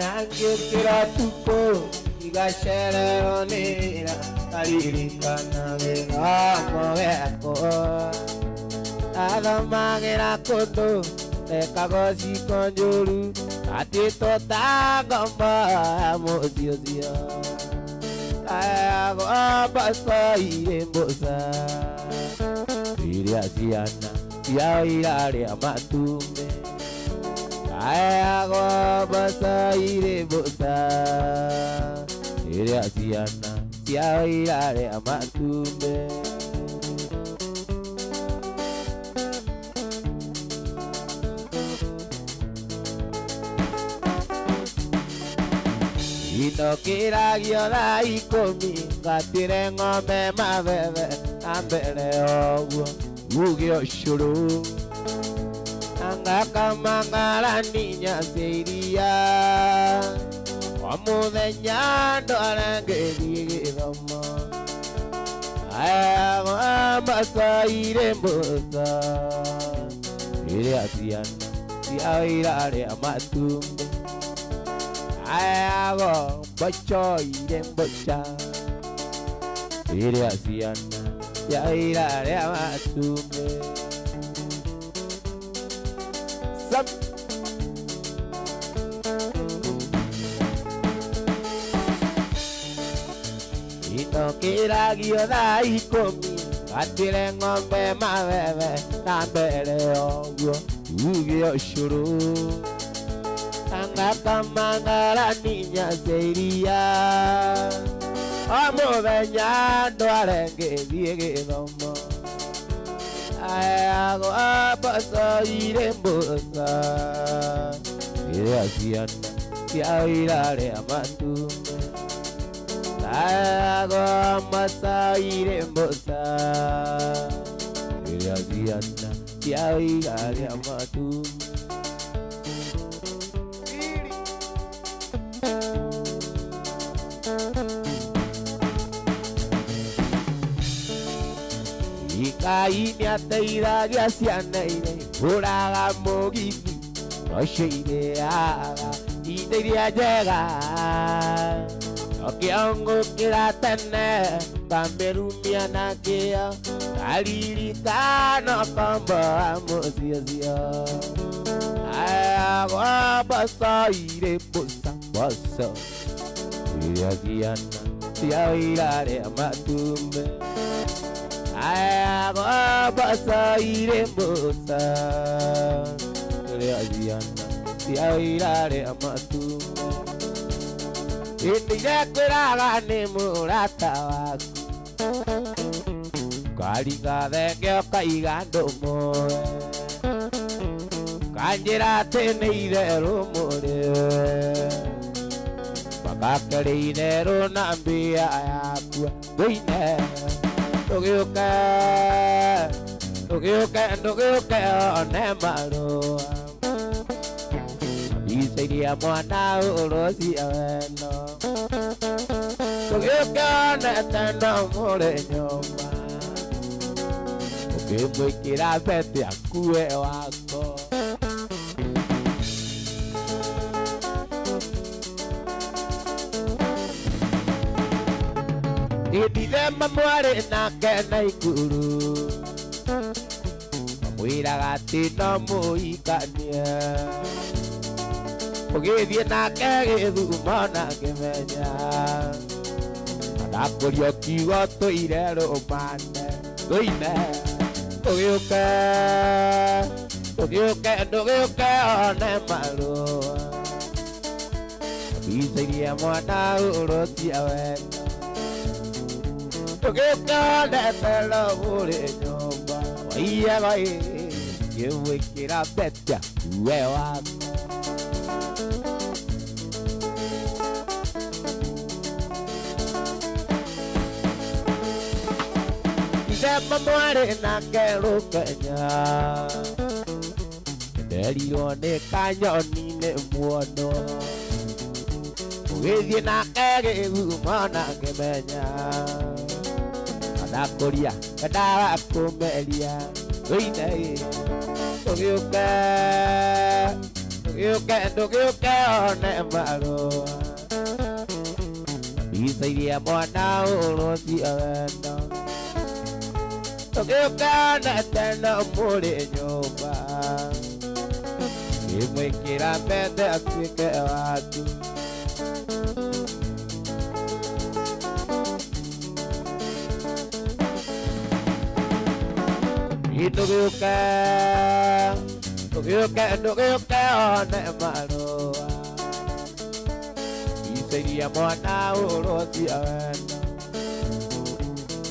Nangikira tupo igashereronera karirikana geko Adamagera koto ekagosi konjuru atito tagamba mozio ayago basa irembosa iriasiana yairare amatumbe ayago basa irembosa iriasiana yairare amatumbe Inokira giola ikomi gatire ng'ombe mabebe ambere ogwo ugio shuru angakamangara ninya seiria omuthenya ndwarangeri githomo aya masaire mbosa iria ciana ciairare amatumbe ayago bocho irembocha iria ciana ciairare amatumbe Inokira giola ikomi atire ng'ombe mabebe na mbere ogwo ugio shuru angakamangara ninya seiria omuthenya ndwarengethie githomo ayago boco iremboca iria ciana ciairare amatumbe ayago masa iremboca iria ciana ciairare amatumbe Ikaini ateiragia ciana ire uraga mugithi oceire aga inde iria njega okĩongũkĩra tene kamberumia na kĩo karirikana komboa mũciũcio ayagwo mboco irĩ mboco iria ciana ciairare amatumbe ayago boco irĩ mboca iria ciana ciairare amatumbe indirekwĩraga nĩ mũrata waku kariga thenge ũkaiga ndũmwe kanjĩra atĩ nĩ itherũ mũrĩwe magakĩrĩ itherũ na mbia yakua thĩinĩ ndũgĩũke one marũa icairia mwana ũrũcia wendo ndũgĩũke one teno mũrĩ nyũmba ũkĩmwĩkĩra mbete akue wako Ndithemba mwarĩ nake na ikuru mwĩraga atĩ no mũhikanie ũgĩthiĩ nake gĩthumo na kĩmenya ndakũrio kiugo tũire rũmane thũine ndũgĩũke one marũa icairie mwana ũrũcia wendo ndũgĩkonetero mũrĩ nyũmba waiyago gĩgwĩkĩra mbete akue wako ndithemba mwarĩ nake rũkenya nderirwo nĩ kanyoni nĩ muono ũgĩthiĩ nake gĩthumo na kĩmenya ndakũria ndawa kũmeria thĩinĩ Ndugiuke one marua Bisairia mwana urosi awendo Ndugiuke one tena muri nyumba Imwikira mbete atuike waku Ndugiuke one marua Bisairia mwana urosi awendo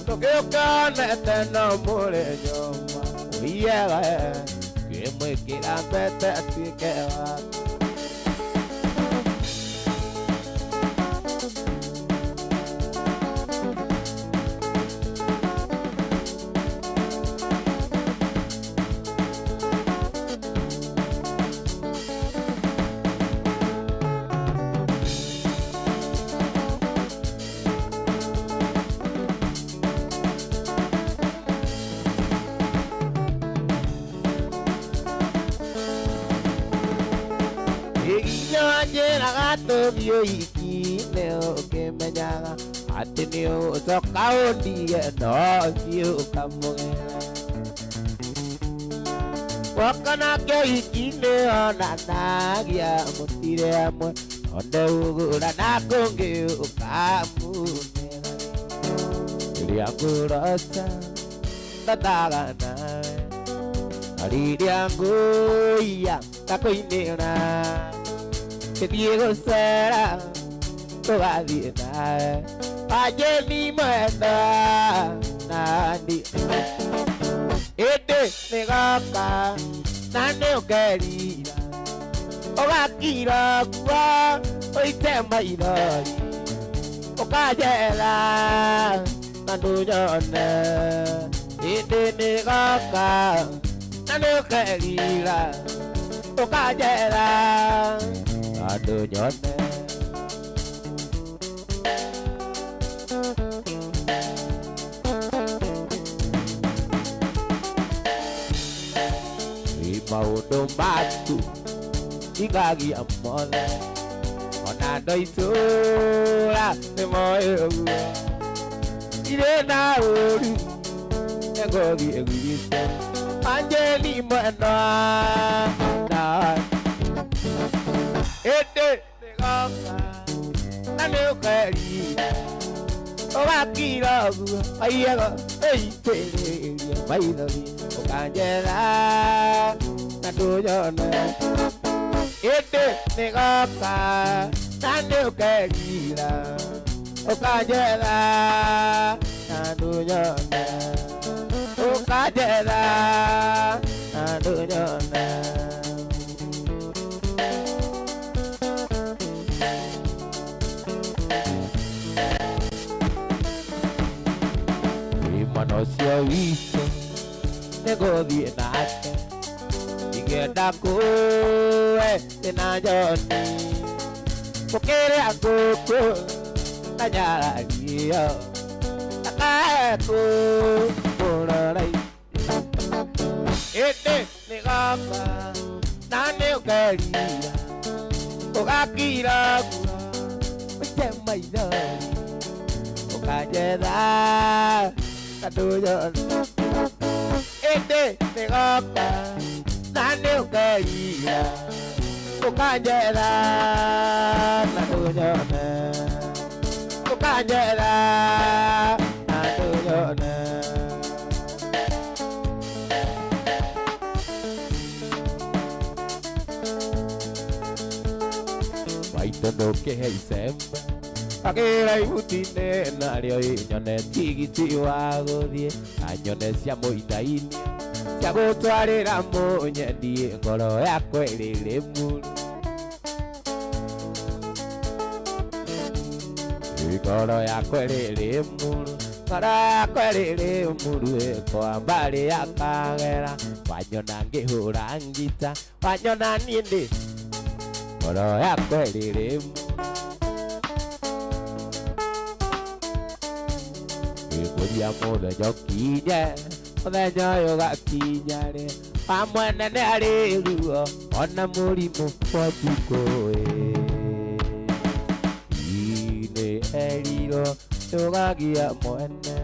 Ndugiuke one tena muri nyumba Uyega Kimwikira mbete atuike waku Yo iki neo ke menyaga ati neo sokau dia no siu kamu wakana ke iki neo nana ya mutire amo onde ugura na konge kamu dia kurasa tataga na ari dia goya takoine na que Diego será toda vida ayer ni muerta nadie negaka nane querida o bakira kwa hoy te maidori o cayela nanuyone negaka nane querida o cayela Aduh nyone Mau dombatu Igagi amole Onado isura Nemoe Ide na ori Negogi egiso Anjeli mwena Na Ede negaka Nane ukeri Owakira Ayego Eitere Maidori Okanjela Naduyone Ede negaka Nane ukeri Okanjela Naduyone Okanjela Naduyone No si ho visto negodi nate Igeda koe tena joni Pokere akoko Tanyara rio Takaeko Pororai Ete negaka Nane ukeria Ogakira kura Oche maidori Okajeda Kaduyon Ede negaka Nane ukeria Okajeda Kaduyon Okajeda Kaduyon Maitono ke hei semba Akira ibutine nario inyone tigiti wagothie anyone cia muitainie cia gutwarira munyendie ngoro yakwa iriri muru ngoro yakwa iriri muru ngoro yakwa iriri muru kwa mbari yakagera wanyona ngihura ngita wanyona nindi ngoro yakwa iriri muru Kuria muda jokinya Othenya yoga kinyare Pamwene ne ari ruo ona mũrimũ wa ũtukũ nĩ erirwo ndũgagĩa mwene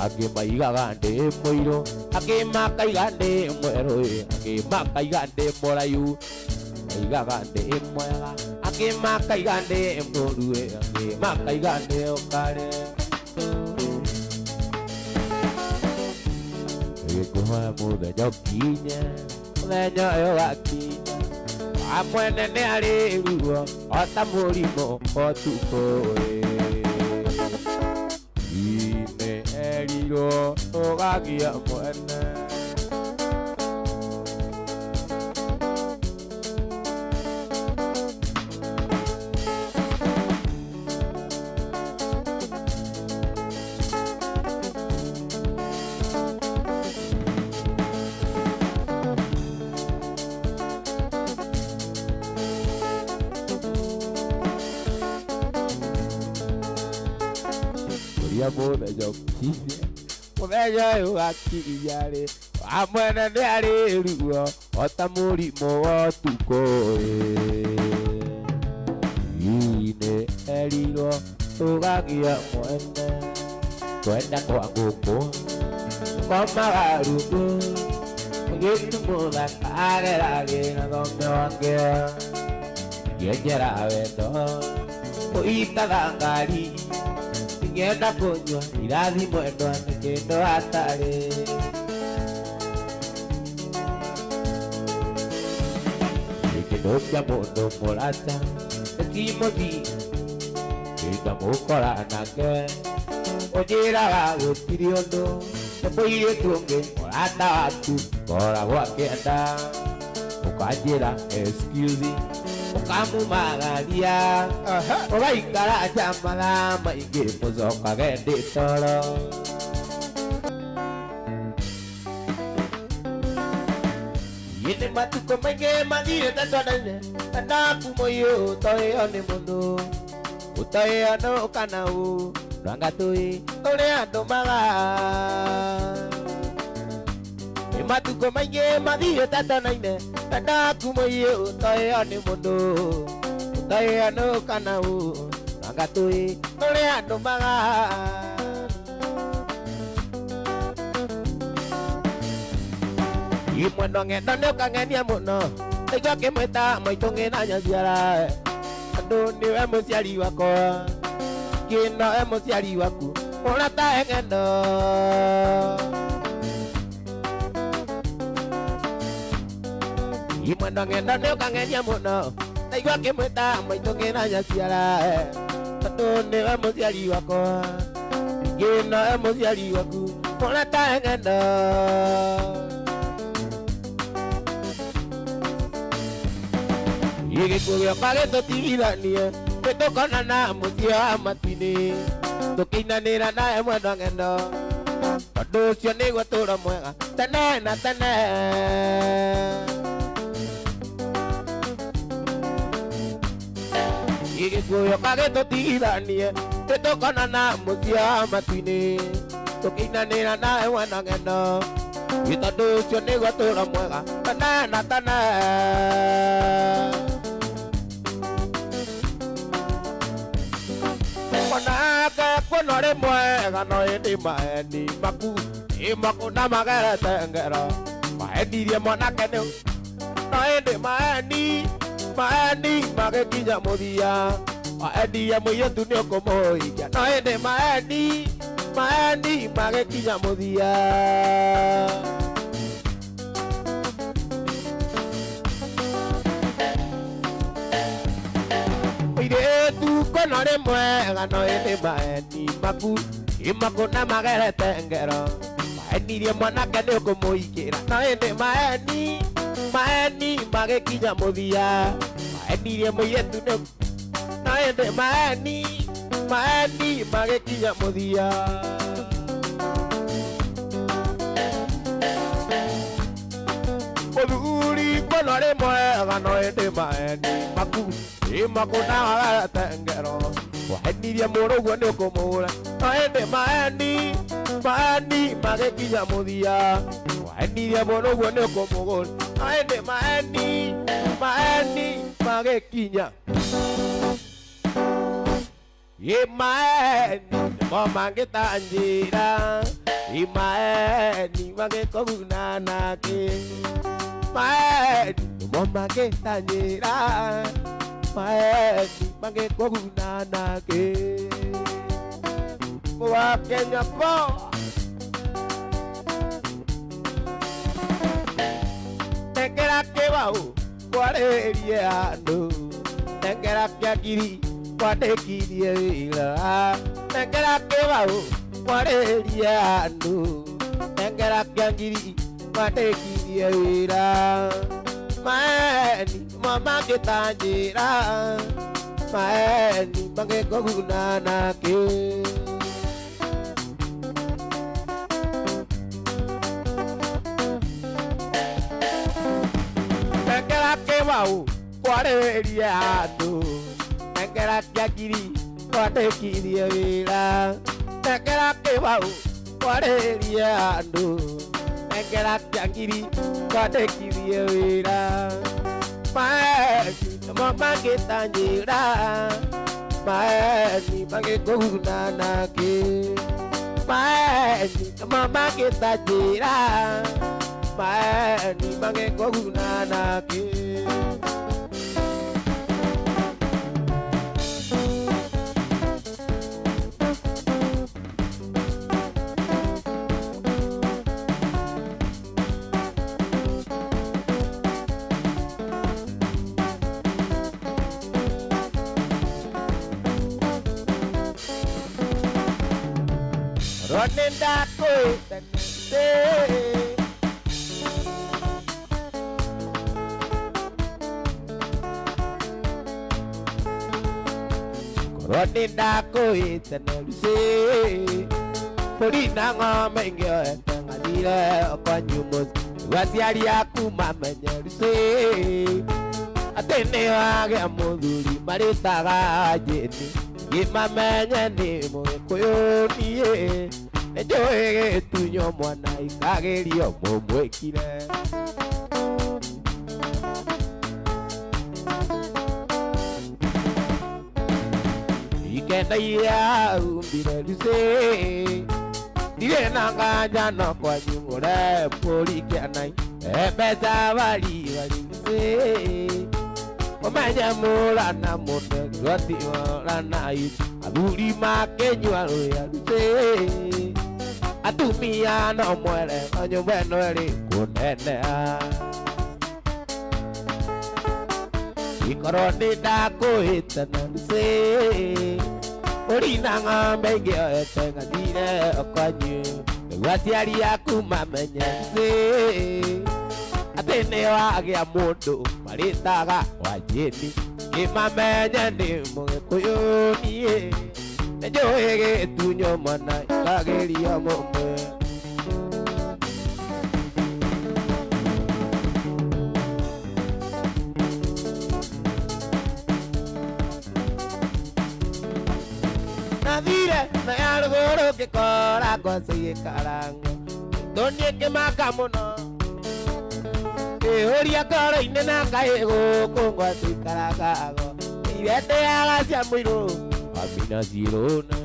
angĩ maigaga ndĩ mũirũ angĩ makaiga ndĩ mwerũ angĩ makaiga ndĩ mũraihu maigaga ndĩ mwega angĩ makaiga ndĩ mũru angĩ makaiga ndĩ ũkare gĩkũhoya mũthenya ũkinye mũthenya ũyũ wakinya wa mwene nĩ arĩ ruo o ta mũrimũ wa ũtukũ nĩ erirwo ndũgagĩa mwene mũthenya ũkinye mũthenya ũyũ wakinya rĩ wa mwene nĩ arĩ ruo o ta mũrimũ wa ũtukũ nĩ erirwo ndũgagĩa mwene kwenda kwa ngũkũ komaga rungu mũirĩtu mũthaka ageragĩra thome wake ngĩenjera wendo ũitaga ngari ngenda kunywa irathimo endwa nĩ kĩndũ hatarĩ nĩ kĩndũ kĩa mũndũ mũrata Timothy ngamũkora nake ũnjĩraga gũtirĩ ũndũ nĩ mũirĩtu ũngĩ mũrata waku koragwo akĩenda ũkanjĩra excuse ũkamumagaria ũgaikara nja mathaa maingĩ mũcokage ndĩ toro nĩ matukũ maingĩ mathirĩte tondũ-inĩ ndaku mũiyũ ũtoĩo nĩ mũndũ ũtoĩo nũ kana ũ ranga tũĩ ũrĩa andũ magaa nĩ matukũ maingĩ mathirĩte tondũ-inĩ ndaku mũiyũ ũtoĩo nĩ mũndũ ũtoĩo nũ kana ũ ranga tũĩ ũrĩa andũ magaa mwendo ng'endo nĩ ũkang'enia mũno nĩguo kĩmwĩta maitũ ngĩna nyaciara andũ nĩwe mũciari wakwa ngĩno e mũciari waku ũratae ng'endo mwendo ng'endo nĩ ũkang'enia mũno nĩguo kĩmwĩta maitũ ngĩna nyaciara andũ nĩwe mũciari wakwa ngĩno e mũciari waku ũratae ng'endo Gĩkuũ gĩakwa gĩtũtigithanie nĩtũkonana mũciĩ wa matu-inĩ tũkĩinanĩra nawe mwendo ng'endo tondũ ũcio nĩguo ũtũũro mwega tene na tene Gĩkuũ gĩakwa gĩtũtigithanie nĩtũkonana mũciĩ wa matu-inĩ tũkĩinanĩra nawe mwendo ng'endo tondũ ũcio nĩguo ũtũũro mwega tene na tene Nake kuno rĩmwe gano ĩndĩ maeni maku maku na magerete ngero maenirie mwanake nĩu no ĩndĩ maeni magĩkinya mũthia maendirie mũirĩtu nĩ ũkũmũhikia no ĩndĩ maeni magĩkinya mũthia Kono rĩmwe gano ĩndĩ maeni maku na magerete ngero maenirie mwanake nĩ ũkũmũhikĩra no ĩndĩ maeni magĩkinya mũthia maenirie mũirĩtu nĩ no ĩndĩ maeni magĩkinya mũthia mũthuri kono rĩmwe gano ĩndĩ maeni maku na magerete ngero waenirie mũrũguo nĩ ũkũmũhũra no ĩndĩ Maeni magikinya muthia waendirie mũno guo nĩ kũmũgũra aende maeni magikinya Imaeni mo mangĩtanjĩra Imaeni magĩkũguna nake Maeni mo mangĩtanjĩra Maeni magĩkũguna nake Wa Kenya po Tengera kĩbaũ kwarĩrie andũ Tengera kĩagiri kwandekirie wĩra Tengera kĩbaũ kwarĩrie andũ Tengera kĩagiri kwandekirie wĩra Maeni mo mangĩtanjĩra Maeni magĩkũguna nake Tengera kĩbaũ kwarĩrie andũ Tengera kĩagiri kwandekirie wĩra Tengera kĩbaũ kwarĩrie andũ Tengera kĩagiri kwandekirie wĩra Maeni mo mangĩtanjĩra Maeni magĩkũguna nake Maeni mo mangĩtanjĩra Maeni magĩkũguna nake Ronenda koitense Ronenda koitense Polina ngome ngyoete ngadire okonyumos Wasiari aku mamenyerse Atene wage muthuri maritaga jeni Gimamenye ni Mũgĩkũyũ niĩ Nĩnjũĩ gĩtunyo mwana ikagerio mũmwĩkire Ikendagia umbire rucĩ Ndirĩ na nganja no kwanyu mũre mũrikianai Mbeca bari rucĩ Omenye mũrana mũte Roti mũrana itu Athuri makenyua rũya rucĩ Atumia no mwere Nyũmba ĩno ĩrĩ kũnenea Ikorwo nĩndakũĩte na rucĩ Ũrina ng'ombe ingĩoete ngathire kwanyu Nĩguo aciari aku mamenye rucĩ Atĩ nĩwagĩa mũndũ marĩtaga Wanjĩni Gĩmamenye nĩ Mũgĩkũyũ niĩ Nĩnjũĩ gĩtunyo mwana ikagerio mũmwe Nathire na ya rũgũrũ ngĩkora ngwaci igĩkarangwo Ndũniĩ ngĩmaka mũno Ngĩhũria ngoro-inĩ na ngaĩ gũkũ ngwaci ikarangagwo Irendeaga cia mũirũ Amina cirũna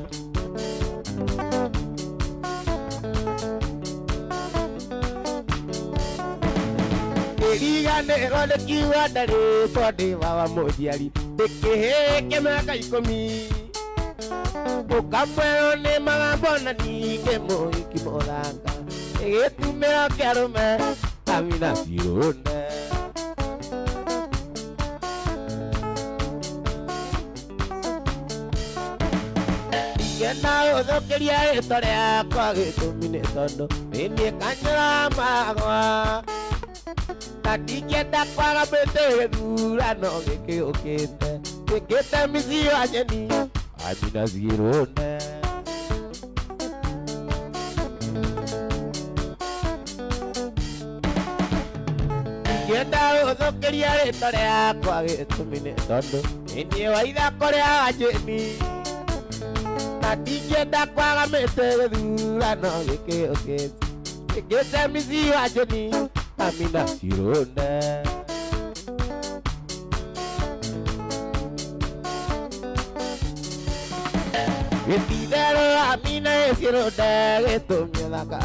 Kĩriganĩro nĩkiuga ndarĩtwo ndĩ baba mũnjiari Ndĩkĩhĩke mĩaka 10 Ũkamwerwo nĩ magambo na ningĩ mũhiki mũthaka Gĩtumĩro kĩa rũme Amina cirũna Ngenda gũthũkĩria rĩtwa rĩakwa gĩtũmi nĩ tondũ Nĩniĩ kanyũra magwa Na ndingĩenda kwaga mĩtĩ gĩthurano gĩkĩũkĩte Gĩkĩte mĩciĩ wa nyeni Amina cirũna Ngenda gũthũkĩria rĩtwa rĩakwa gĩtũmi nĩ tondũ Nĩniĩ wa ithako rĩa Wanjĩni ona ndingĩenda kwaga mĩtĩ gĩthurano gĩkĩ gĩkĩte mĩci wa John Amina Cirũnde. Gĩtindero Amina Cirũnde gĩtũmio thaka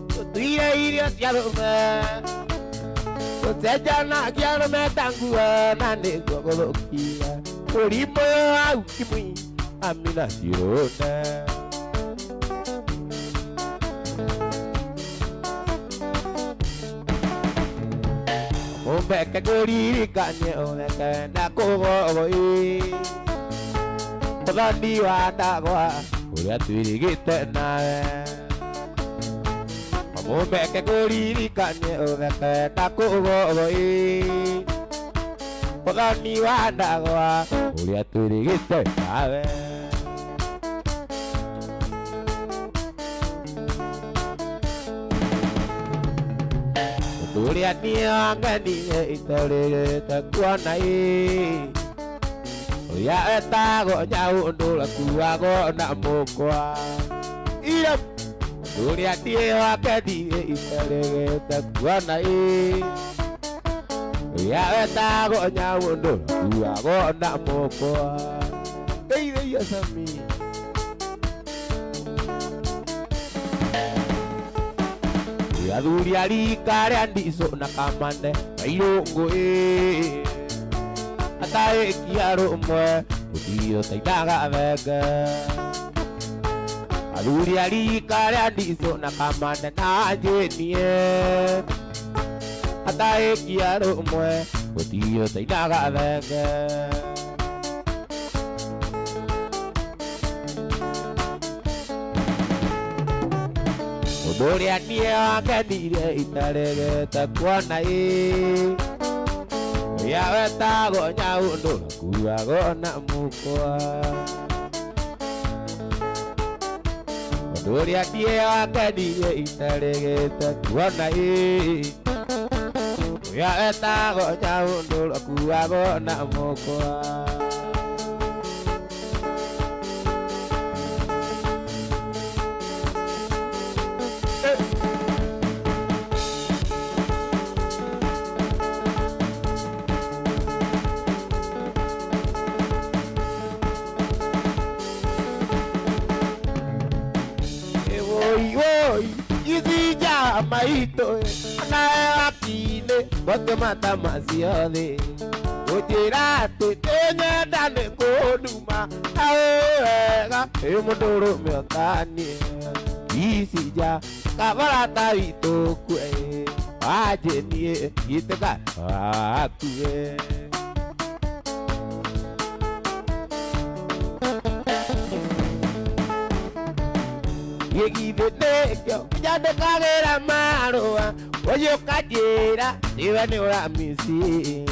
tũtuire irio cia rũme gũcenjanagia rũme ta nguo na nĩguo gũthũkia mũrimũ wa ukimwi Amina Cirũnde. Mũmbeke kũririkanie ũtheke na kũgogoi mũthoni wa ndagwa ũrĩa twĩrĩgĩte nawe. Mũmbeke kũririkanie ũtheke na kũgogoi mũthoni wa ndagwa ũrĩa twĩrĩgĩte nawe. Ũrĩa niĩ wangenire itarĩte kuona ũrĩa etagwo Nyaũndũ ũkuagwo na mũkwa. Ũrĩa niĩ wangenire itarĩte kuona ũrĩa etagwo Nyaũndũ ũkuagwo na mũkwa. Ngeithia Sami. Athuri a rika rĩa Ndicũ na Kamande Wairũngũ atahĩkia rũmwe gũtirĩ ũteithaga thenge. Athuri a rika rĩa Ndicũ na Kamande na Jane atahĩkia rũmwe gũtirĩ ũteithaga thenge. Ũrĩa niĩ wangenire itarĩgĩte kuona ũrĩa wetagwo Nyaũndũ ũkuagwo na mũkwa. Ũrĩa niĩ wangenire itarĩgĩte kuona ũrĩa wetagwo Nyaũndũ ũkuagwo na mũkwa. Maito nae wakine wote matamazio the ujirate tenyenda ne koduma awega emodoro meotani isija kabarata ito kwe ajenie iteka akue. Yegidekyo jade kagera maroa oyo kajera iwe ni uramisi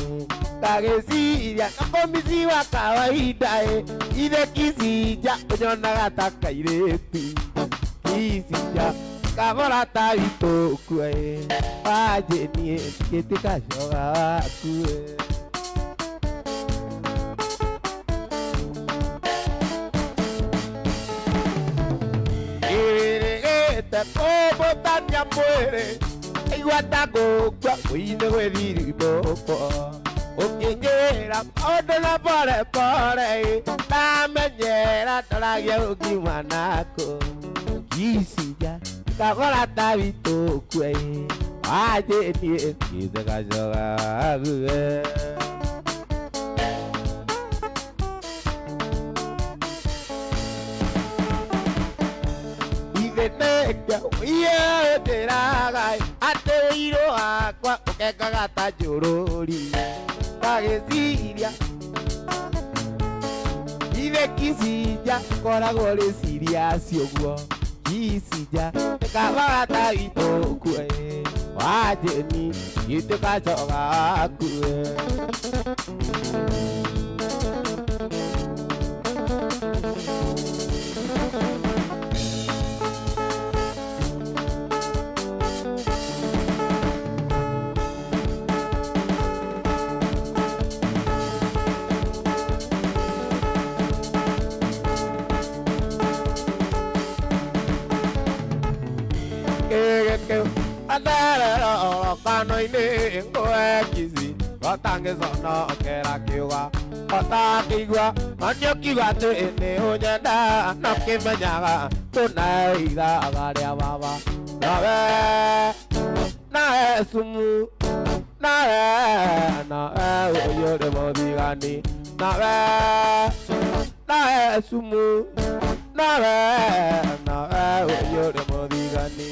kagesiria kakomisi wa kawaida ile kisija onyona gataka irepi kisija kabora tawito kwe ajenie kitika shoga kwe. Como tanya muere iguata gogwa uine wediri boko ukinyera ode na pore pore tamenyera taragia ukimanako kisija kabora tawito kwe aje ni kitaka joga agwe. Iye teragai ate iro akwa ukekaga ta njururi kageciria ithe kisija koragwo rĩ serious ũguo kisija kabaga ta itũkue wajeni gĩtĩkacoga kue. Adarero kanoine ngoe kisi Gotange sono kera kiwa Gotakigwa manyokiwa tene onyenda Noki menyaga tunaira agaria baba Nae Nae sumu Nae Nae uyode modigani Nae Nae sumu Nae Nae uyode modigani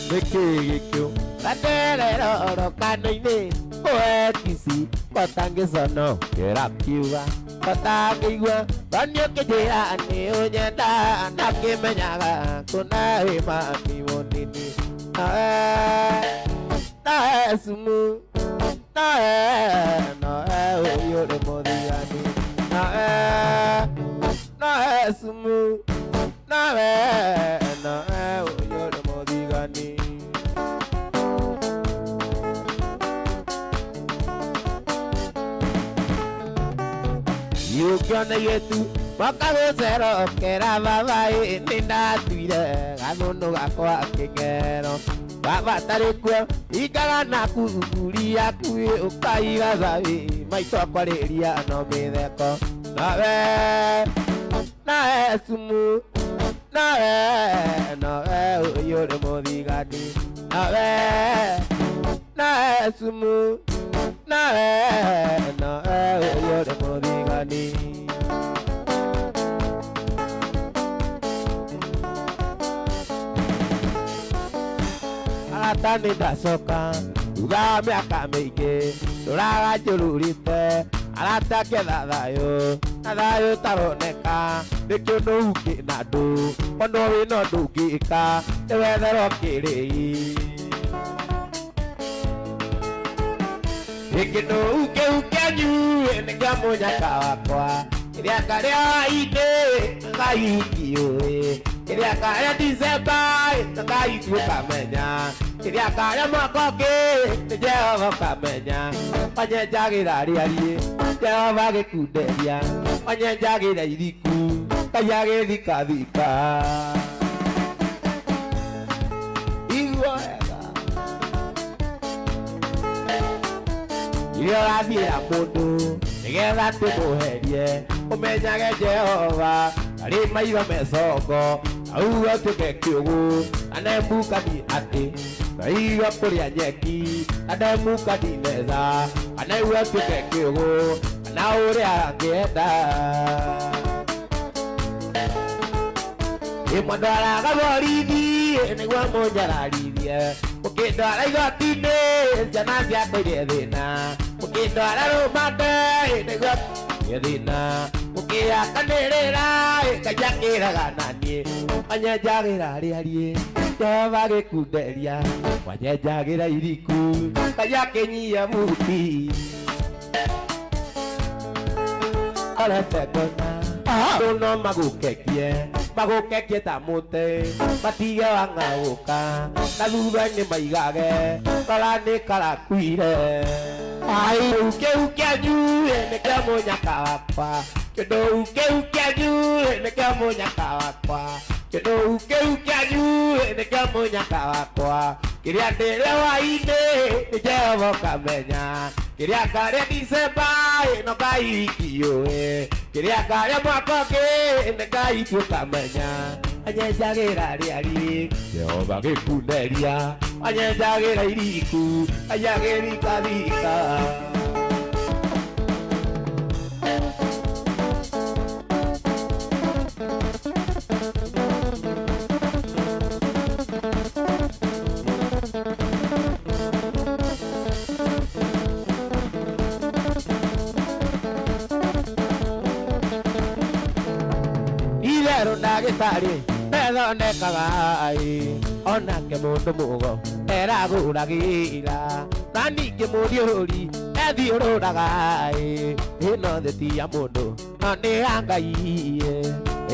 Kikyo Adarero kanoine ngoe kisi Gotange sono kera kiwa Gotakigwa manyokiwa tene onyenda Noki menyaga tunaira kiwonini Nae sumu Nae uyode modigani Nae sumu Nae uyode modigani Yukiona yetu Wakago zero kera babai Nina tuire Gazono gakwa kengero Baba tarikwa Igara na kuguri yakui Ukaiga zavi Maito akwareria no mitheko Nae sumu Nae uyode modigani Nae sumu Nae uyode modigani Alatani dasoka Uga miaka meike Duraga jururite Alata keda dayo Nadayo taroneka Nikyo no uke nadu Kono wino dugika Ewedero kirei Nikyo no uke anyu Enega monyaka wakwa Kiria karia ide Ngai kiyoe Kiria karia December Ngai tukamenya Kiria karia makoke Jehova kamenya Onye jagira riarie Jehova gekunderia Onye jagira iriku Kaya gethika thika Igua wega Iria ũrathiĩra mũndũ Nĩgetha tũmũherie Ũmenyage Jehova Arĩ maitho mecongo Auga ũtuĩke kĩũgũ Anemukani atĩ Kaiga kũrĩa nyeki Anemukani neza Anauga ũtuĩke kĩũgũ Na ũrĩa angĩenda Imwandwaraga borithi Nĩguo mũnjararithie Mũkĩndwara igoti-inĩ Ciana ciakũire thĩna Mũkĩndwara rũmande Nĩguo kũire thĩna Mũkĩakanĩrĩra Ngai akĩraga naniĩ Wanyenjagĩra rĩarie Jehova gĩkunderia Wanyenjagĩra iriku Ngai akĩnyia muti Arete ngona Ndũno magũkekie ta mũtĩ Matige wang'aũka Na thutha-inĩ maigage Rora nĩ karakuire Kĩu kĩanyu nĩkĩo mũnyaka wakwa Kĩndũ kĩu kĩanyu nĩkĩo mũnyaka wakwa Kĩndũ kĩu kĩanyu nĩkĩo mũnyaka wakwa Kĩrĩa ndĩrĩ hwaĩ-inĩ nĩ Jehova ũkamenya Kĩrĩa ngarĩa December no Ngai kĩũĩ Kĩrĩa ngarĩa mwaka ũngĩ nĩ Ngai tu ũkamenya Wanyenjagĩra rĩarie Jehova gĩkunderia Wanyenjagĩra iriku Ngai agĩthikathika Itherũ ndagĩtarĩ nethondekaga Onake mũndũ mũgo eragũragĩra Na ningĩ mũriũri ethiũrũraga Ĩno thĩ ti ya mũndũ no nĩ ya Ngai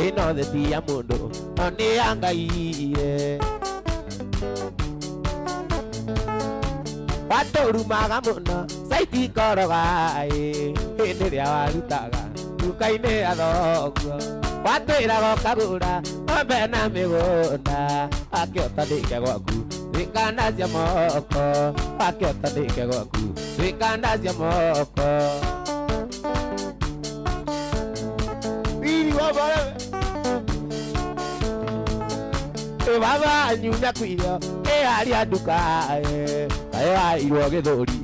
Ĩno thĩ ti ya mũndũ no nĩ ya Ngai Watũrumaga mũno Saiti koroga Hĩndĩ ĩrĩa warutaga Tukaine adogo Watwira gokagura Ombe na migunda Akiota ndike gwaku Rikandazia moko Akiota ndike gwaku Rikandazia moko Bili wabare Baba nyunya kwilio aria nduka kayo airwo githuri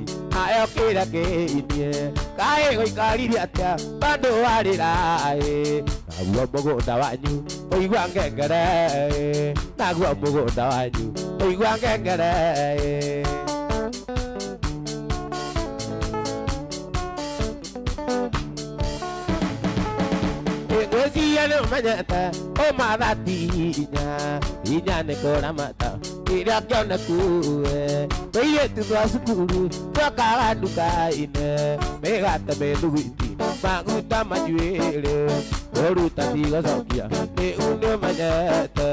ayo kira kinie kae goikaririe atia bado warira naguo mugunda wanyu oigua ngengere naguo mugunda wanyu oigua ngengere Osiane manyata o madatinya inya ne koramata ira kyona kuwe beye tu basukuru twakara nduka ine megata beduiti maguta majwere oruta tigo sokia ne uno manyata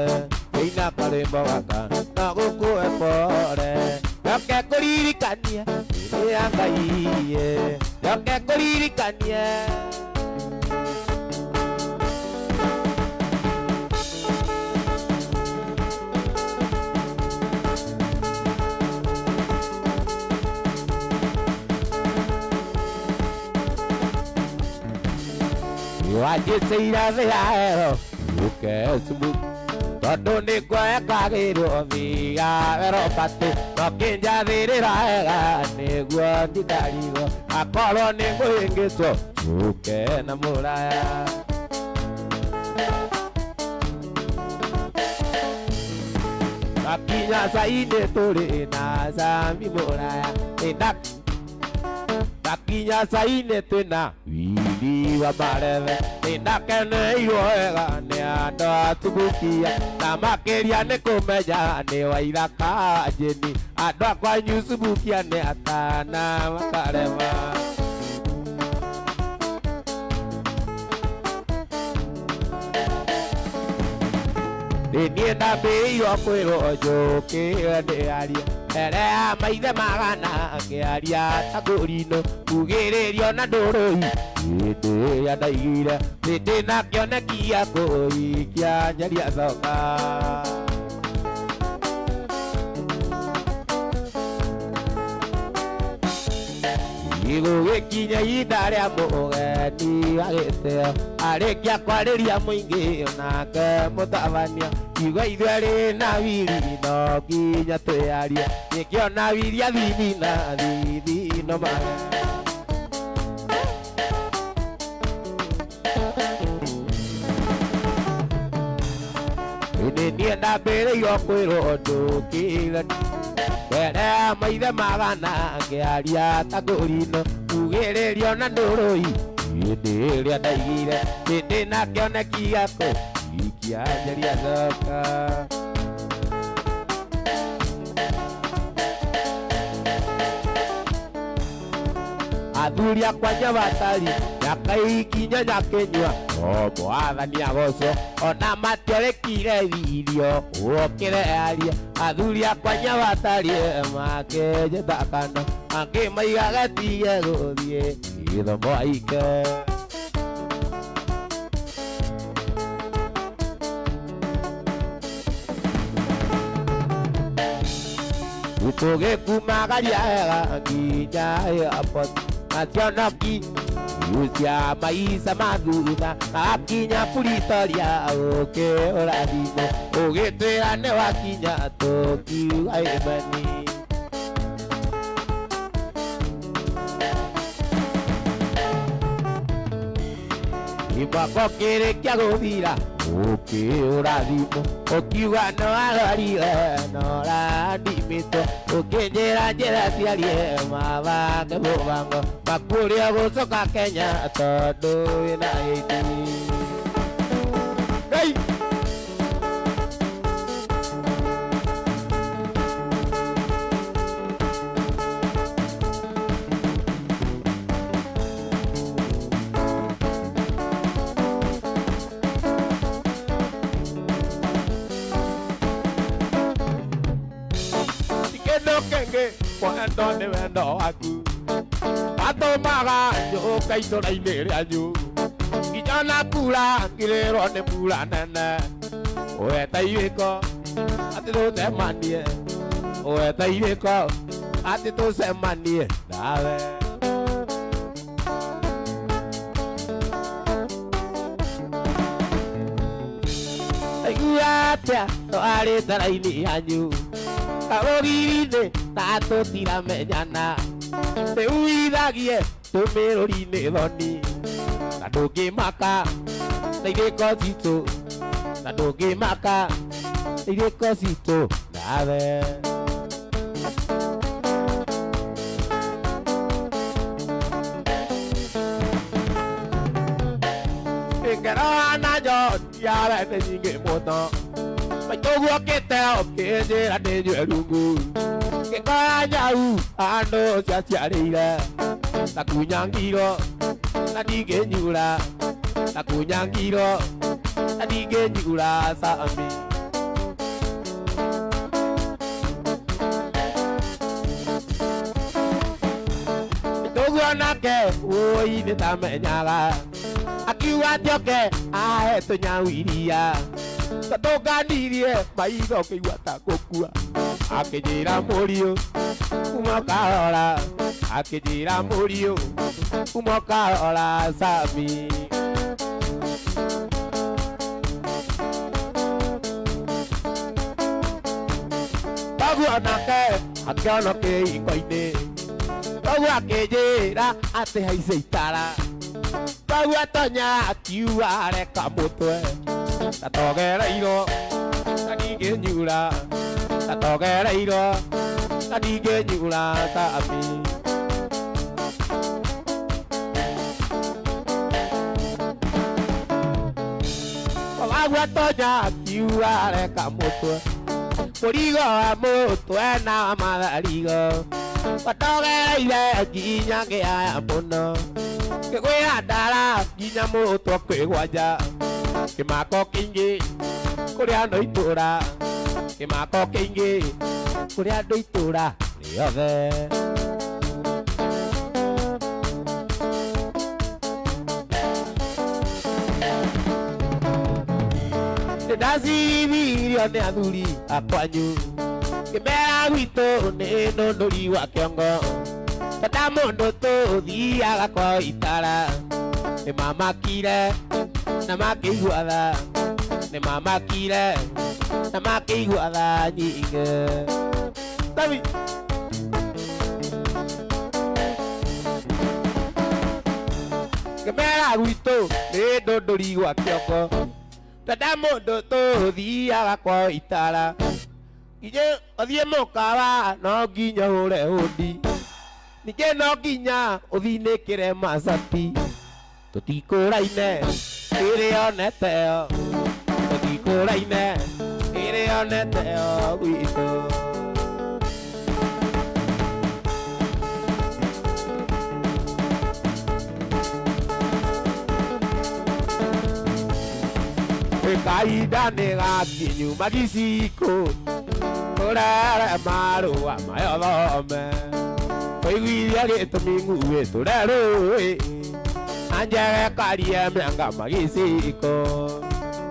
ina pare bawaka na goku epore yoke kuririkania ni angaiye yoke kuririkania Wajite irathi yaero ukesumu Tondu ni kwekagirwo thiga wero bati nokinjathirira ega niguo ndikarigwo akorwo ni mwihingitwo uke na muraya Akinya saine turi na sami muraya Akinya saine twina wili wa mareve Nindakene iwega ni andu atubukia Na makiria ni kumenya ni waithaka jeni Andu akwanyu subukia ni atana makareva Niĩ ndambĩrĩirwo kwĩrwo njũkĩre ndĩarie mbere ya maithe magana ngĩaria ta ngũrinũ kugĩrĩrio na ndũrũi hĩndĩ ĩrĩa ndaigire ndĩ na kĩoneki gĩa kũhikia njaria coka Gũgĩkinya ihinda rĩa mũgeni wa gĩtĩo arĩkia kwarĩria mũingĩ onake mũtabania kiugo ithuĩ rĩna wiri no nginya twĩarie nĩkĩona wiri athithi na thithi no mage Nĩ niĩ ndambĩrĩirwo kwĩrwo njũkĩre mbere ya maithe magana ngĩaria ta ngũrinũ kugĩrĩrio na ndũrũi hĩndĩ ĩrĩa ndaigire ndĩ na kĩoneki gĩa kũhikia njaria coka Athuri akwa nyabatari nyakaikinya nyakenyua o mwathani agocwo ona matiorĩkire irio ũkĩre aria Athuri akwa nyabatari makĩnjĩta kando makĩmaiga getige gũthiĩ gĩthomo aike Tũgĩkumagaria wega nginya airport nacionoki cia maisha mathutha agakinya Pretoria ũkĩũra thimũ ũgĩtwĩra nĩ wakinya tũkiuga ĩmeni Mwaka ũkĩrĩkia gũthira ũkĩũra thimũ ũkiuga no arorire no randimĩtwo ũkĩnjĩra njĩra ciarie mabange mũbango makũrĩa gũcoka Kenya tondũ wĩna hĩndĩ Wendo nĩ wendo waku atũmaga njũka itũra-inĩ rĩanyu Nyona pula ngilero ne pula nene. Oe taiyeko atito se manie. Oe taiyeko atito se manie. Dale. Ayuatia to are taraini anyu. Kaogirine tato tira menyana. Te uidagie to merorine doni. Nadoge maka, naide cosito. Nadoge maka, naide cosito. Nave. Ekerana yo, ya la te sigue moto. Me togo que te o que de la de yo lungu. Que caña ando se hacia la cuñangiro. Nadige nyura, nakunyangiro, nadige nyura sa ami. Togo nake, oi ne tamenyala. Akiwa joke, ae to nyawiria. Katoka nirie, maigo ke wata kokua. Akejira morio, umakara. Akejira morio. Umoka ola sabi. Tagu anake, akano ke ikoine. Tagu akejera, ate haiseitara. Tagu atonya, akiwa are kamotwe. Tatogera iro, tadige nyura. Tatogera iro, tadige nyura sabi. Agua toya kiware kamoto. Porigo amoto na madarigo. Patogera ile ginya ke amono. Que voy a dar ginya moto que guaya. Que mako kingi. Coreano itura. Que mako kingi. Coreano itura. Riode. Dasi video ne aduri akwanyu kebera wito ne no nori wa kyongo tadamondo to di ala ko itara ne mama kire na makiguada ne mama kire na makiguada nyinge tabi kebera wito ne no nori wa kyongo Tadamondo to dia la kwa itara. Ije odie mokaba no ginya hore hodi. Nike no ginya odine kere masati. Totikoraine ere oneteo. Totikoraine ere oneteo wito. Caída nega kinyu magisiko ora maru amayolome oiguiria gitumingu weturero anjere karia mianga magisiko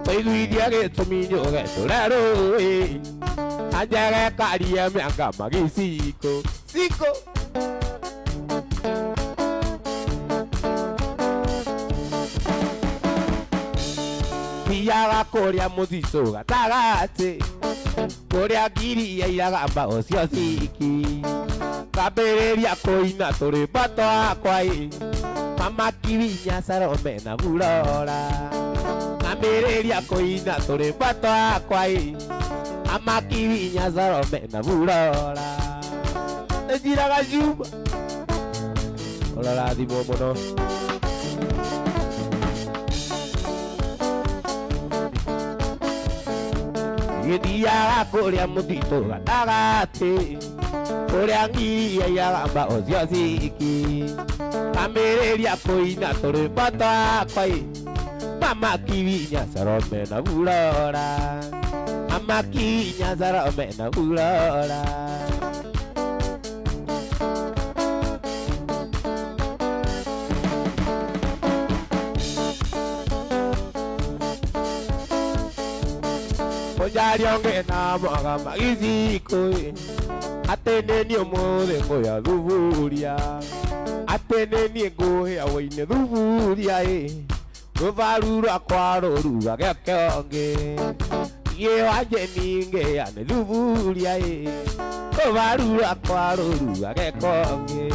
oiguiria gituminyu weturero anjere karia mianga magisiko siko Yaga korea musiso gatagate korea giri ya iragamba ocio siki kabereria koina tore bato akwai mama kivinya sarome na bulora kabereria koina tore bato akwai mama kivinya sarome na bulora ejiraga juba olala di bomono Dia korea mutito gatagate korea ngiria iragamba ocio siki kamereria koina tore bata kwai mama kivinya sarome na bulora mama kivinya sarome na bulora jari onge na mwaga magiziko atene ni omothe ngoya thuburia atene ni ngoya waine thuburia ruvaru rwakwa ruruga gekionge ye waje ninge ane thuburia ruvaru rwakwa ruruga gekionge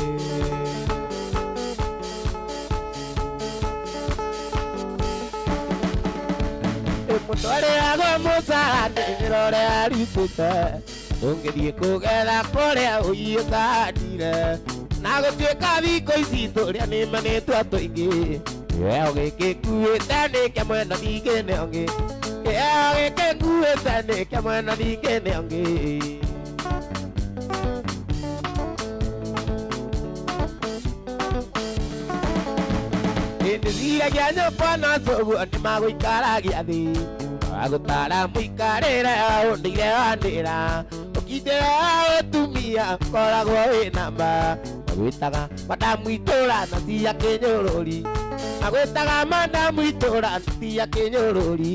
mutore ago musane rore arituta ongedie kugera korea uyikadire nago tweka thiko ici turia ni manetu atuingi yeo gikikuite ni kamwena thingine ongi yeo gikikuite ni kamwena thingine ongi Ndiziragia nyoko na sogu andi magũikaragia thĩ agũtara mũikarĩre ũndũire wa ndĩra ũkindĩra ũtumia koragwo wĩna mba magwĩtaga madamu itũra na ti ya kĩnyũrũri magwĩtaga madamu itũra na ti ya kĩnyũrũri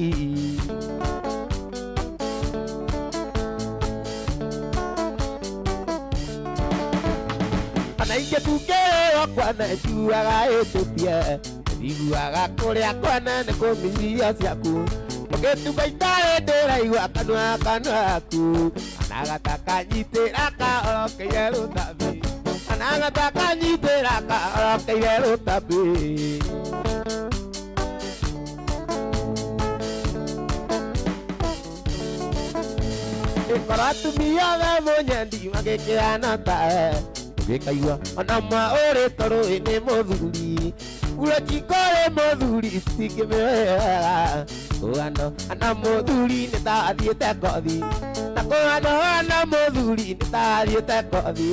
ona ingĩtungĩrĩrwo kwana njuaga ĩtũtie iguaga kuria kwana ni kumithia ciaku ũgĩtuga itarĩ ndĩraigua kanua aku anagataka nyitĩra kaorokeire rũtambi anagataka nyitĩra kaorokeire rũtambi ĩkorwo atumia othe mũnyendi magĩkĩrana tawe ũgĩkaigua ona mwa ũrĩtwo rũĩ nĩ mũthuri Ula chikore moduri sike mewega Kuano ana moduri neta adiete kodi Na kuano ana moduri neta adiete kodi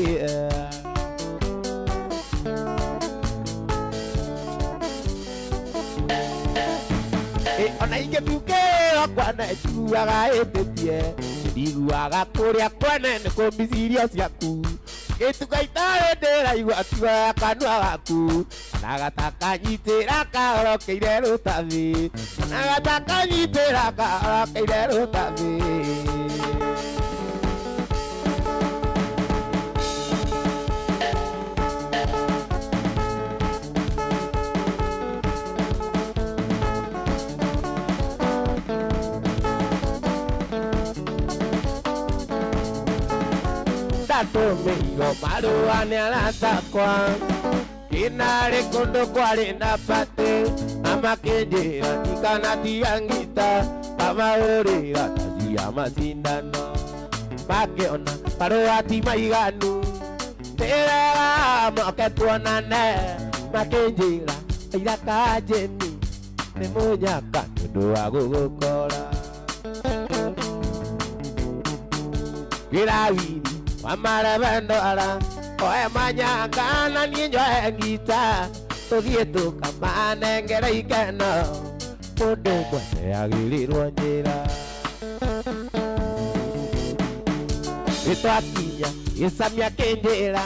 Ona ike tuke wakwana chuaga etetie Diguaga kuria kwane neko misirio siaku Ituka itarĩ ndĩraigua tiga kanua gaku anagataka nyitĩra kaorokeire rũtambi anagataka nyitĩra kaorokeire rũtambi Tomeiro maruane aratakwa Kinare kondo kware na pate Ama kejera nikana tiangita Ama orera tajia masindano Makeona paruati maiganu Tera maketuanane Makejera iraka jeni Nemunyaka ndoa gugukora Girawini Wamara vendora Oe manyanga na ninyo engita Tugie tukamane ngere ikeno Mundu mwene agirirwo njira Itwakinya isamia kinjira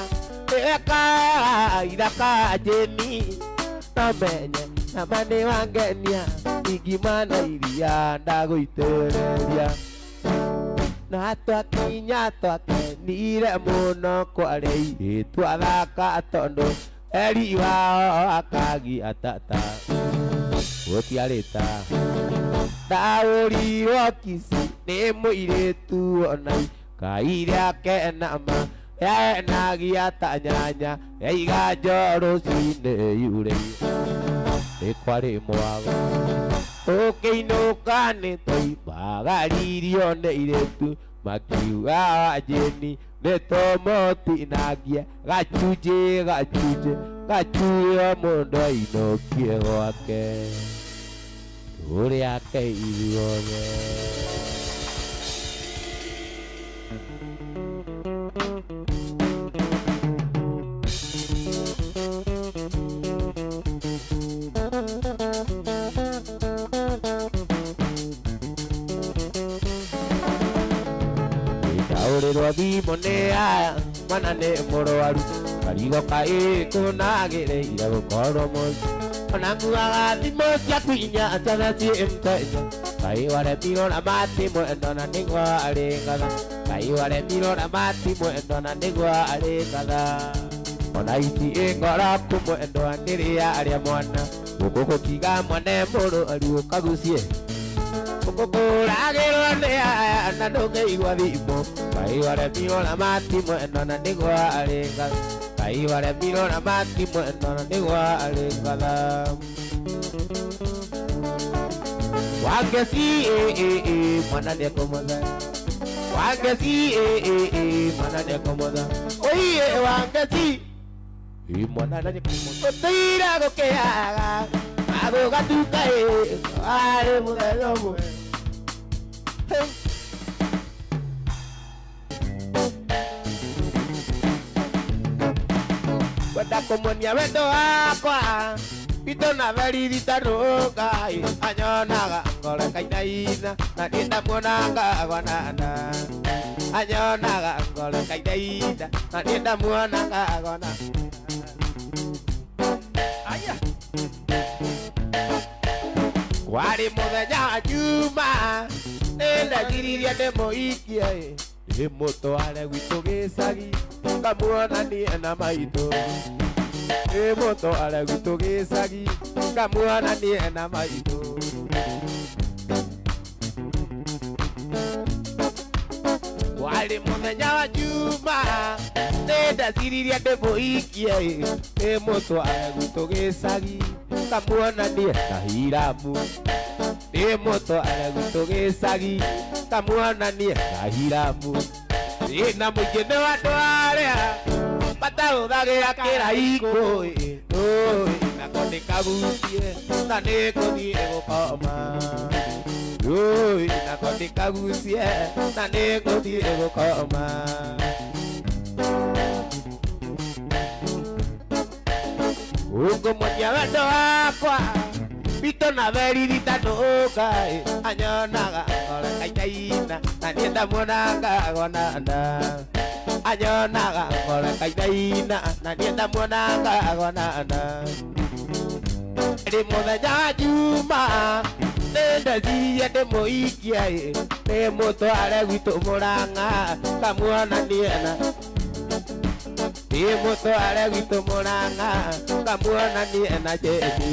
Eka iraka jeni Namenye namani wangenia Igimana iria ndaguitereria Na twakinya twakenire muno kware ithu athaka tondo eri wao akagi atata gutiarita ndaũrirwo kisi nĩ mũirĩtu onai kaire akenama enagia ta nyanya eiga njoro rũcinĩ yure nĩ kwarĩ mwago ũkĩinũka nĩ twaimagaririo nĩ irĩtu makiuga wajeni nĩ tũmũtinagie gachunjĩ gachunjĩ mũndũ ainũkie gwake ũrĩake ithuothe Rwabimo nĩ aya mwana nĩ mũrwaru karigo kaĩ kũnagĩrĩire gũkorwo mũndũ ona nguaga thimũ ciaku inya atana ciĩ mteja Ngai waremiro na mati mwendo na nĩguo arĩ ngatha. Ngai waremiro na mati mwendo na nĩguo arĩ ngatha. Ona iti ĩng'ora mwendo nĩrĩa arĩa mwana. Gũkũ gũtiga mwane mũrũaru ũkagucie. Gũkũ kũragĩrwo nĩ aya na ndũngĩigua thimo. Ngai waremiro na mati mwendo na nĩguo arĩ ngatha. Ngai waremiro na mati mwendo na nĩguo arĩ ngatha. Wangeci mwana nĩekũmũtha. Wangeci mwana nĩekũmũtha. Oiye wangeci mwana nĩekũmũtha. Gũtira gũkĩaga agũgatuka arĩ mũthenya ũmwe. Kwenda kũmuonia wendo wakwa Ito na veri taruga anyonaga ngore kainaina na ninda muonaga gwanana. Anyonaga ngore kainaina na ninda muonaga gwanana. Aya wari muthenya juma nenda giriria ndemuikie imutware gwitu gicagi ngamuonanie na maitho. Moto ala guto gicagi ngamuonanie na maitho. Wali muthenya wa juma nenda giriria ndemuikie moto ala guto gicagi ngamuonanie na hiramu. Moto ala guto gicagi ngamuonanie na hiramu. Ina mugene wa ndwaria batahũthagĩra kĩraiko nako ndĩkagucie na nĩngũthiĩ gũkoma. Nako ndĩkagucie na nĩngũthiĩ gũkoma. Ũngũmuonia wendo wakwa Bito na veri thitanuga anyonaga ngore kainaina na niĩ ndamuonaga gwanana. Anyonaga ngore kainaina na niĩ ndamuonaga gwanana. Rĩ mũthenya wa juma nĩndecirie ndĩmũikie ndĩmũtware gwitũ Mũrang'a ngamuonanie na. Ndĩmũtware gwitũ Mũrang'a ngamuonanie na Jesũ.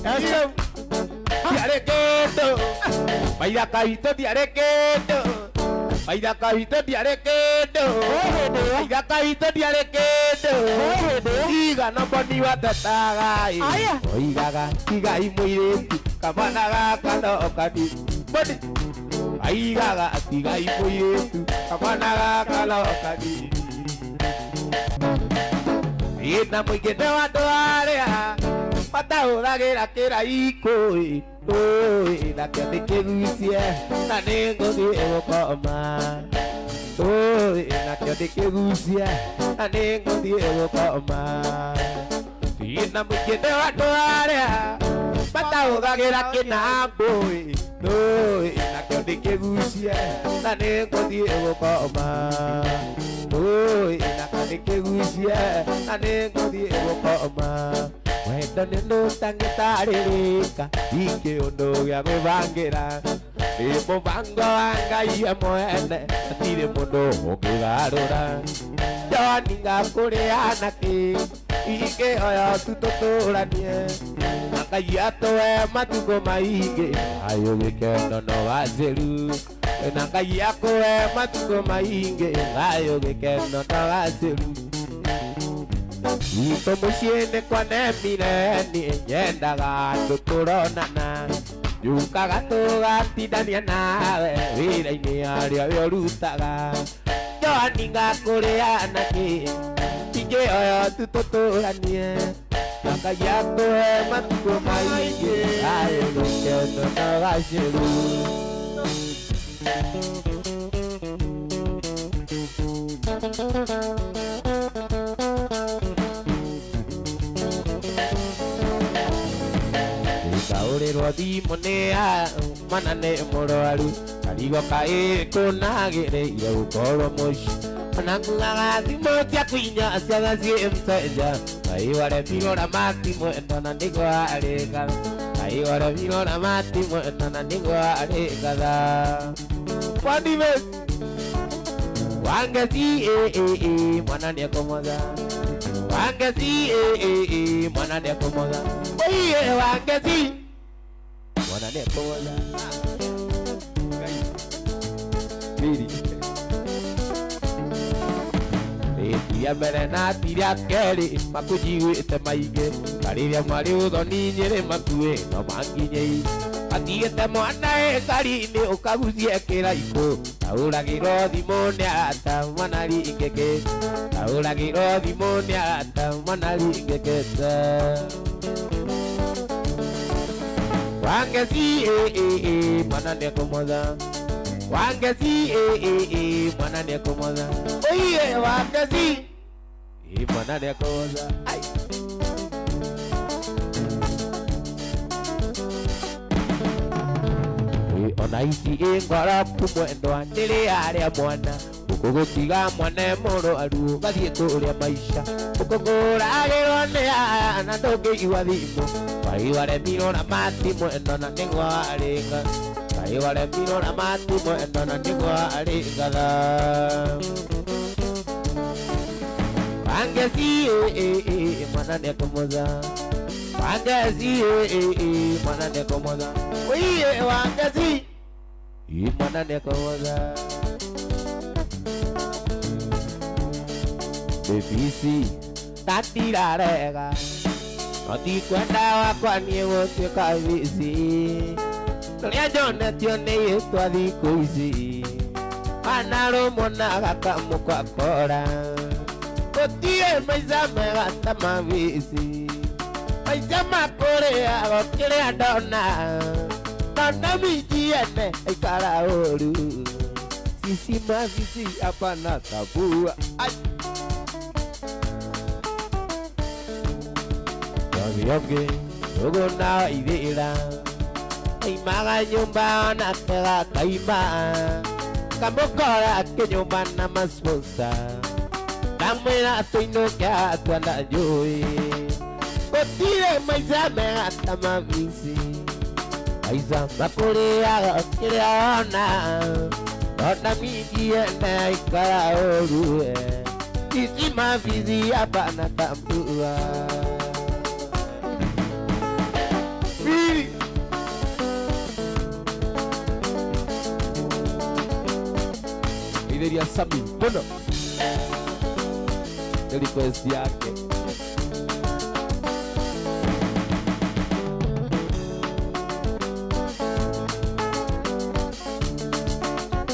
Eso diare kendo Maida kahito diare kendo Maida kahito diare kendo Maida kahito diare kendo Iga no boni watataga Oigaga iga imuiretu Kamana gaka no okadi Boni Aigaga iga imuiretu Kamana gaka no okadi. Ina mwingine wa ndwaria batahũthagĩra kĩraiko nakĩo ndĩkĩgucie na nĩngũthiĩ gũkoma. Nakĩo ndĩkĩgucie na nĩngũthiĩ gũkoma. Ina mwingine wa ndwaria batahũthagĩra kĩnambũ nakĩo ndĩkĩgucie na nĩngũthiĩ gũkoma. Nakĩo ndĩkĩgucie na nĩngũthiĩ gũkoma. Wendo nĩ ndũtangĩtarĩrĩka ikĩũndũ gĩa gwĩbangĩra. Nĩ mũbango wa Ngai mwene hatirĩ mũndũ ũngĩgarũra. Joni ngakũrĩa nakĩ ingĩhoya tu tũtũranie. Na Ngai atũhe matukũ maingĩ ayũ gĩkeno no gacĩru. Na Ngai akũhe matukũ maingĩ ayũ gĩkeno no gacĩru. Ito mũciĩ nĩ kwanemire niĩ nyendaga andũ tũronana. Njukaga tũgatindania nawe wĩra-inĩ harĩa we ũrutaga. Joni ngakũrĩa nakĩ ingĩhoya tu tũtũranie. Na Ngai atũhe matukũ maingĩ ayũ gĩkeno no gacĩru. Ngaũrĩrwo thimũ nĩ mwana nĩ mũrwaru. Karigo kaĩ kũnagĩrĩire gũkorwo mũciĩ. Ona nguaga thimũ cia kũinya ciothe ciĩ mteja. Ngai waremiro na mati mwendo na nĩguo arĩ ngatha. Ngai Waigore vino na mati mwena na ningwa alikadha Wandimes Wangezi mwana nyekomoza Wangezi mwana nyekomoza Oye wangezi mwana nyekomoza Biri Tiria mbere na tiria keri Makujiguite maige Kariria mwari uthoni nyiri makue no manginyei Atigete mwana kari-ini ukagucie kiraiko Tauragirwo thimu ni ata mwana ringeke Tauragirwo thimu ni ata mwana ringekete Wangezi mwana nekumotha Wangezi mwana nekumotha Oye wangezi mwana nekumotha Ona ici ngoroku mwendwa ndiri aria mwana Ukugutiga mwana mũrwaru gathie kũrĩa maisha Ukũgũragĩrwo nĩ aya na ndũngĩigua thimo Ngai waremirwo na mati mwendwa na nĩguo arĩnga Ngai waremirwo na mati mwendwa na nĩguo arĩngatha Wangezi mwana nĩekũmũtha Wangezi mwana nĩekũmũtha Oye wangezi mwana nĩekũmũtha BBC tatirarega Notikwenda wakwa niĩ gũtuĩka BBC Tũrĩa njonetio nĩ ĩtwa thikũ ici Manarũmwo na gakamũkwa kora Gũtirĩ maica mega ta ma BBC Maica makũrĩago kĩrĩa ndona Nona miji ene aikara ũru Sisi mavisi hapana tabua Yogi Yogo na idira Imaga nyumba na tega kaima Kamokora ke nyumba na masponsa Kamwena toino kia tuanda joi Kotire maiza mega tamavisi Maiza makure aga kire ona Nona miji ene ikara orue Sisi mavisi hapana tabua Ideria Sami, bueno request yake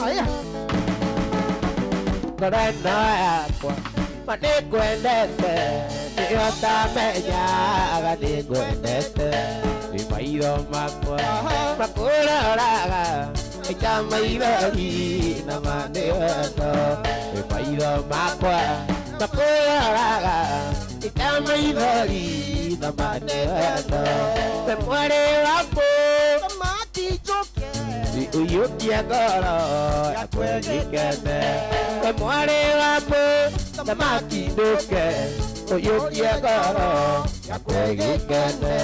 aya Korena yakwa manikwendete niyo tamenya ganikwendete Imaitho makwa makũroraga Aita maithori na manĩwendo Imaitho makwa makũroraga Aita maithori na manĩwendo We mwari waku tamati njoke Ũiyũkie ngoro yakwa njikete We mwari waku tamati njoke Ũiyũkie ngoro yakwa njikete